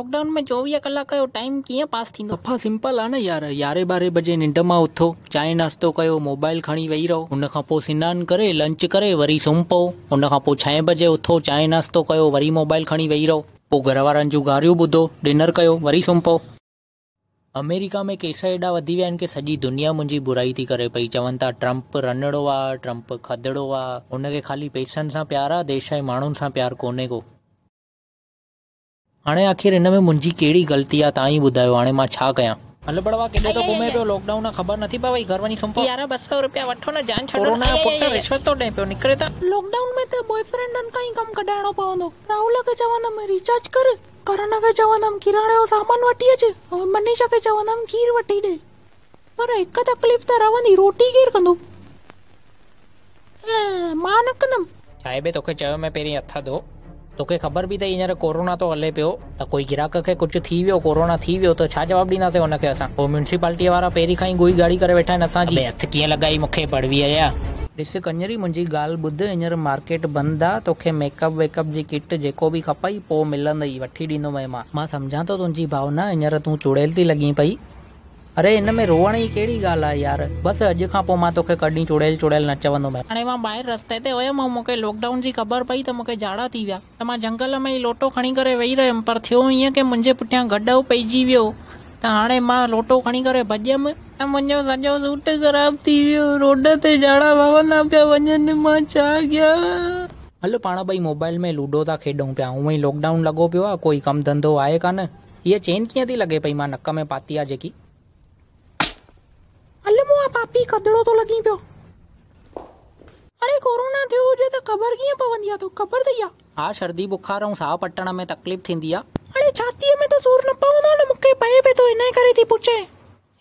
Lockdown में 24 कलाक जो टाइम कीअं पास थींदो? सफ़ा सिंपल आहे न यार। 11-12 बजे निंड मां उथो, चांहि नाश्तो कयो, मोबाइल खणी वेही रहो, हुन खां पोइ सनानु करे लंच करे वरी सुम्ही पओ। हुन खां पोइ 6 बजे उथो, चांहि नाश्तो कयो, वरी मोबाइल खणी वेही रहो, पोइ घर वारनि जूं गारियूं ॿुधो, डिनर कयो, वरी सुम्ही पओ। अमेरिका में केस एॾा वधी विया आहिनि कि सॼी दुनिया मुंहिंजी बुराई थी करे पई। चवनि था ट्रम्प रनड़ो आहे, ट्रम्प खदड़ो आहे, हुनखे ख़ाली पैसनि सां प्यार आहे, देश ऐं माण्हुनि सां प्यार कोन्हे को। हाणे आख़िर हिन में मुंहिंजी कहिड़ी ग़लती आहे, तव्हां ई ॿुधायो। हाणे मां छा कयां? हल बड़वा, केॾे तो घुमे पियो? लॉकडाउन आहे, ख़बर नथी पवे? घर वञी सुम्ही पओ। यार 200 रुपया वठो न, जान छॾो। कोरोना जो पुट रिश्वत तो ॾे पियो, निकिरे था। लॉकडाउन में त बॉयफ्रेंडनि खां ई कमु कढाइणो पवंदो। राहुल खे चवंदमि रिचार्ज कर, करण खे चवंदमि किराणे जो सामान वठी अचे, और मनीषा खे चवंदमि खीर वठी ॾे। पर हिकु तकलीफ़ त रहंदी, रोटी केरु कंदो? मां न कंदमि। छाहे बे, तोखे चयो मैं पहिरीं हथ धो। तोखे ख़बर बि त हींअर कोरोना तो हले पियो, त कोई गिराक खे कुझु थी वियो, कोरोना थी वियो, त छा जवाबु ॾींदासीं हुनखे असां? पोइ म्यूनिसिपालिटीअ वारा पहिरीं खां ई गुई गाड़ी करे वेठा आहिनि असांजी। हथ कीअं लॻाई मूंखे बड़वी आया। ॾिस कंजरी, मुंहिंजी ॻाल्हि ॿुध। हींअर मार्केट बंदि आहे, तोखे मेकअप वेकअप जी किट जेको बि खपई पोइ मिलंदई, वठी ॾींदोमि। मां सम्झां थो तुंहिंजी भावना, हींअर तूं चुड़ैल थी लॻी पई। अरे हिन में रोअण जी कहिड़ी ॻाल्हि आहे यार? बसि अॼु खां पोइ मां तोखे कॾहिं चुड़ैल चुड़ैल न चवंदुमि। हाणे मां ॿाहिरि रस्ते ते हुयमि ऐं मूंखे लॉकडाउन जी ख़बर पई त मूंखे झाड़ा थी विया, त मां जंगल में ई लोटो खणी करे वेही रहियमि। पर थियो ईअं कि मुंहिंजे पुठियां गॾु पइजी वियो, त हाणे मां लोटो खणी करे भॼियमि ऐं मुंहिंजो सॼो सूट ख़राब थी वियो। रोड ते झाड़ा वहंदा पिया वञनि, मां छा कयां? हल पाण ॿई मोबाइल में लूडो था खेॾूं पिया। हूअं ई लॉकडाउन लॻो पियो आहे, कोई कमु धंधो आहे कान। हीअ चेन कीअं थी लॻे पई मां नक में पाती आहे जेकी? हल मुआ पापी, खदड़ो तो लॻी पियो। अरे कोरोना थियो हुजे त ख़बर कीअं पवंदी आहे? तो ख़बर अथई? हा, सर्दी बुखार ऐं साह पटण में तकलीफ़ थींदी आहे। अरे छातीअ में त सूर न पवंदो न, मूंखे पए पियो तो, इन करे थी पुछे।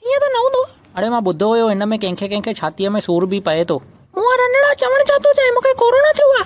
ईअं त न हूंदो। अरे मां ॿुधो हुयो हिन में कंहिंखे कंहिंखे छातीअ में सूर बि पए थो। मुआ रनड़ा चवण चाह थो चाहे मूंखे कोरोना थियो आहे?